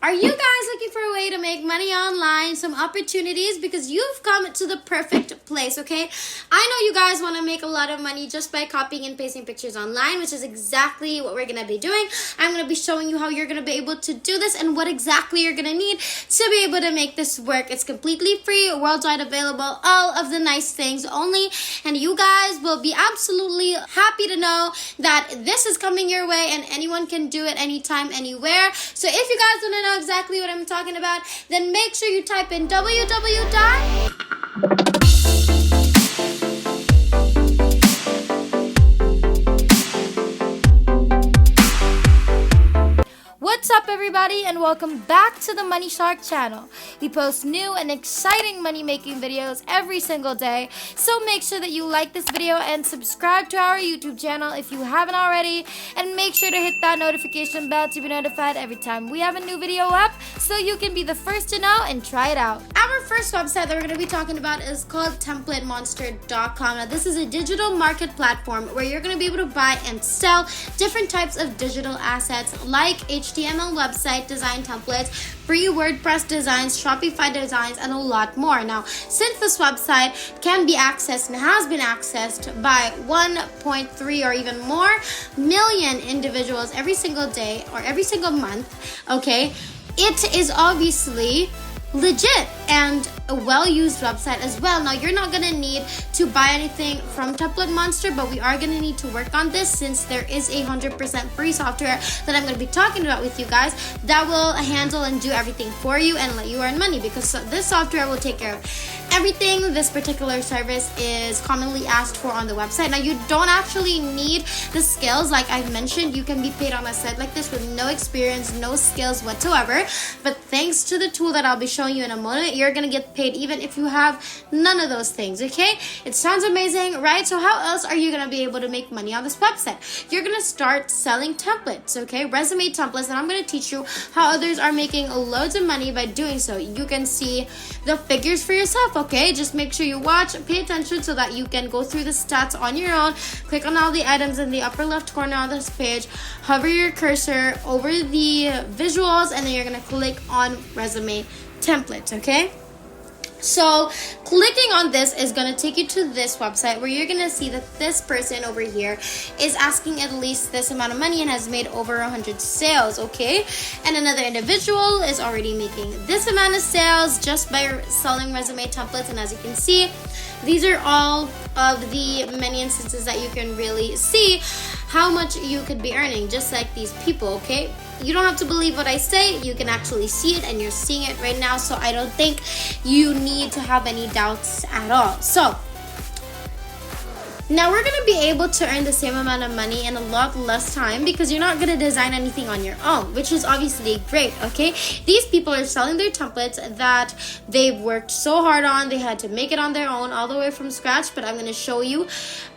Are you guys looking for a way to make money online, some opportunities? Because you've come to the perfect place, okay? I know you guys want to make a lot of money just by copying and pasting pictures online, which is exactly what we're going to be doing. I'm going to be showing you how you're going to be able to do this and what exactly you're going to need to be able to make this work. It's completely free, worldwide available, all of the nice things only. And you guys will be absolutely happy to know that this is coming your way and anyone can do it anytime, anywhere. So if you guys want to know exactly what I'm talking about, then make sure you type in www. What's up, everybody, and welcome back to the Money Shark channel. We post new and exciting money making videos every single day, so make sure that you like this video and subscribe to our YouTube channel if you haven't already, and make sure to hit that notification bell to be notified every time we have a new video up so you can be the first to know and try it out. Our first website that we're going to be talking about is called TemplateMonster.com. Now, this is a digital market platform where you're going to be able to buy and sell different types of digital assets like HTML website design templates, free WordPress designs, Shopify designs, and a lot more. Now, since this website can be accessed and has been accessed by 1.3 or even more million individuals every single day or every single month, okay, it is obviously legit and a well-used website as well. Now, you're not gonna need to buy anything from Template Monster, but we are gonna need to work on this since there is 100% free software that I'm gonna be talking about with you guys that will handle and do everything for you and let you earn money, because this software will take care of everything. This particular service is commonly asked for on the website. Now, you don't actually need the skills. Like I've mentioned, you can be paid on a site like this with no experience, no skills whatsoever, but thanks to the tool that I'll be showing you in a moment, you're gonna get paid even if you have none of those things, okay? It sounds amazing, right? So how else are you gonna be able to make money on this website? You're gonna start selling templates, okay? Resume templates, and I'm gonna teach you how others are making loads of money by doing so. You can see the figures for yourself, okay? Just make sure you watch, pay attention so that you can go through the stats on your own. Click on all the items in the upper left corner on this page, hover your cursor over the visuals, and then you're gonna click on resume templates, okay? So clicking on this is going to take you to this website where you're going to see that this person over here is asking at least this amount of money and has made over 100 sales, okay? And another individual is already making this amount of sales just by selling resume templates. And as you can see, these are all of the many instances that you can really see how much you could be earning, just like these people, okay? You don't have to believe what I say. You can actually see it, and you're seeing it right now, so I don't think you need to have any doubts at all. So now we're going to be able to earn the same amount of money in a lot less time because you're not going to design anything on your own, which is obviously great, okay? These people are selling their templates that they've worked so hard on. They had to make it on their own all the way from scratch, but I'm going to show you,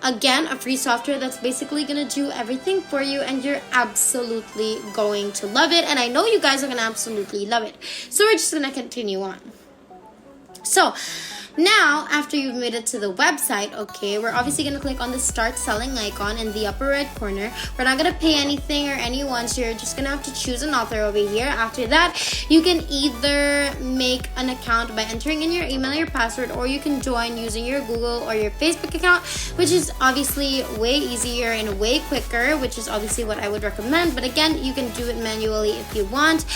again, a free software that's basically going to do everything for you, and you're absolutely going to love it, and I know you guys are going to absolutely love it. So we're just going to continue on. So now, after you've made it to the website, okay, we're obviously going to click on the Start Selling icon in the upper right corner. We're not going to pay anything or anyone, so you're just going to have to choose an author over here. After that, you can either make an account by entering in your email, your password, or you can join using your Google or your Facebook account, which is obviously way easier and way quicker, which is obviously what I would recommend. But again, you can do it manually if you want.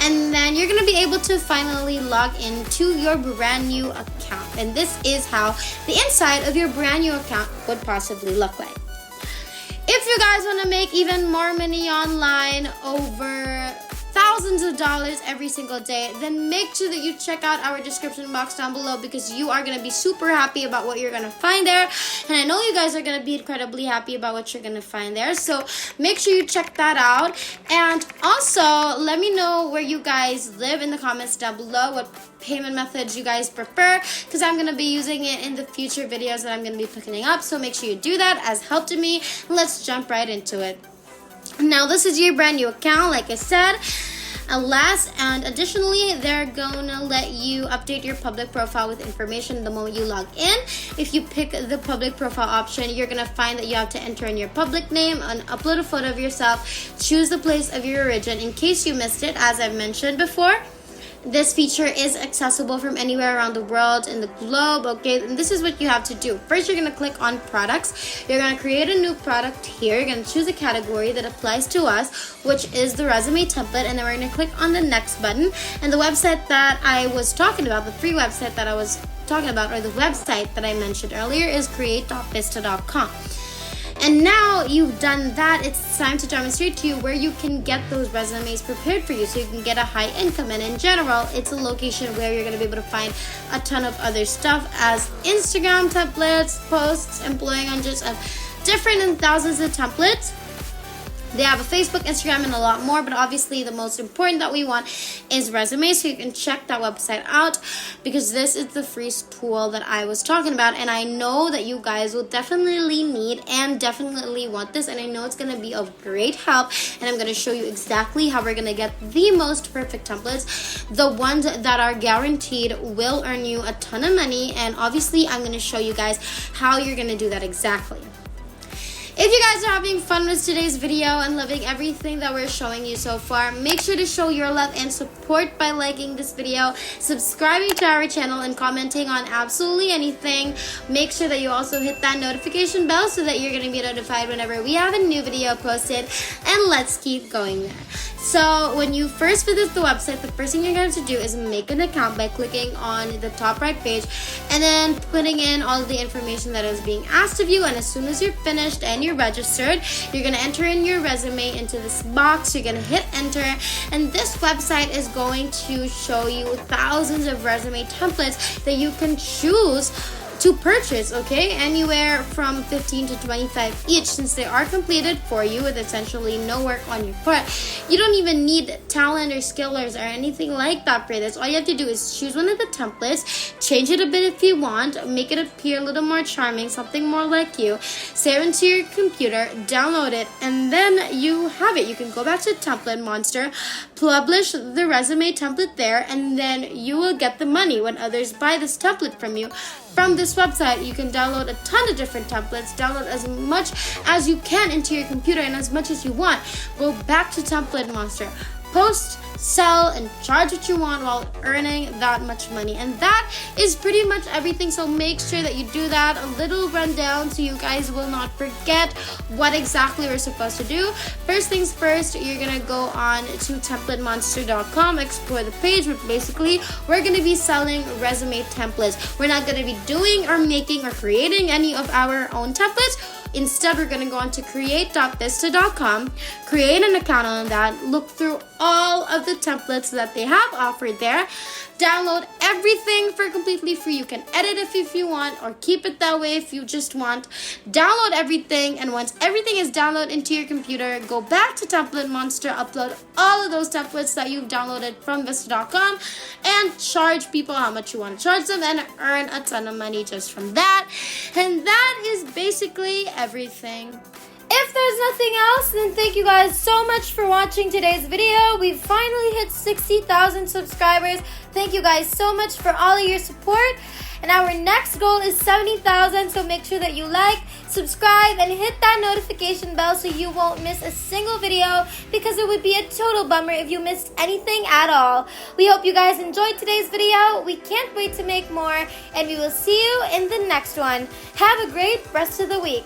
And then you're going to be able to finally log into your brand new account. And this is how the inside of your brand new account would possibly look like. If you guys want to make even more money online, over thousands of dollars every single day, then make sure that you check out our description box down below, because you are going to be super happy about what you're going to find there, and I know you guys are going to be incredibly happy about what you're going to find there. So make sure you check that out, and also let me know where you guys live in the comments down below, what payment methods you guys prefer, because I'm going to be using it in the future videos that I'm going to be picking up. So make sure you do that as help to me. Let's jump right into it. Now, this is your brand new account, like I said. Last and additionally, they're gonna let you update your public profile with information the moment you log in. If you pick the public profile option, you're gonna find that you have to enter in your public name and upload a photo of yourself. Choose the place of your origin in case you missed it, as I've mentioned before. This feature is accessible from anywhere around the world in the globe, okay? And this is what you have to do. First, you're going to click on products. You're going to create a new product here. You're going to choose a category that applies to us, which is the resume template. And then we're going to click on the next button. And the website that I was talking about, the free website that I was talking about, or the website that I mentioned earlier, is create.vista.com. And now you've done that, it's time to demonstrate to you where you can get those resumes prepared for you so you can get a high income. And in general, it's a location where you're going to be able to find a ton of other stuff as Instagram templates, posts, employee hundreds of different and thousands of templates. They have a Facebook, Instagram, and a lot more, but obviously the most important that we want is resumes, so you can check that website out because this is the free tool that I was talking about, and I know that you guys will definitely need and definitely want this, and I know it's going to be of great help, and I'm going to show you exactly how we're going to get the most perfect templates, the ones that are guaranteed will earn you a ton of money, and obviously I'm going to show you guys how you're going to do that exactly. If you guys are having fun with today's video and loving everything that we're showing you so far, make sure to show your love and support by liking this video, subscribing to our channel, and commenting on absolutely anything. Make sure that you also hit that notification bell so that you're going to be notified whenever we have a new video posted, and let's keep going there. So when you first visit the website, the first thing you're going to do is make an account by clicking on the top right page and then putting in all of the information that is being asked of you. And as soon as you're finished and you're registered, you're going to enter in your resume into this box. You're going to hit enter, and this website is going to show you thousands of resume templates that you can choose to purchase, okay? Anywhere from 15 to 25 each, since they are completed for you with essentially no work on your part. You don't even need talent or skillers or anything like that for this. All you have to do is choose one of the templates, change it a bit if you want, make it appear a little more charming, something more like you, save it into your computer, download it, and then you have it. You can go back to Template Monster, publish the resume template there, and then you will get the money when others buy this template from you. From this website, you can download a ton of different templates, download as much as you can into your computer and as much as you want. Go back to Template Monster, post, sell, and charge what you want while earning that much money. And that is pretty much everything, so make sure that you do that. A little rundown so you guys will not forget what exactly we're supposed to do. First things first, you're gonna go on to templatemonster.com, explore the page, but basically we're gonna be selling resume templates. We're not gonna be doing or making or creating any of our own templates. Instead, we're going to go on to create.vista.com, create an account on that, look through all of the templates that they have offered there, download everything for completely free. You can edit it if you want or keep it that way if you just want. Download everything, and once everything is downloaded into your computer, go back to Template Monster, upload all of those templates that you've downloaded from Vista.com, and charge people how much you want to charge them and earn a ton of money just from that. And that is basically everything. If there's nothing else, then thank you guys so much for watching today's video. We've finally hit 60,000 subscribers. Thank you guys so much for all of your support. And our next goal is 70,000, so make sure that you like, subscribe, and hit that notification bell so you won't miss a single video, because it would be a total bummer if you missed anything at all. We hope you guys enjoyed today's video. We can't wait to make more, and we will see you in the next one. Have a great rest of the week.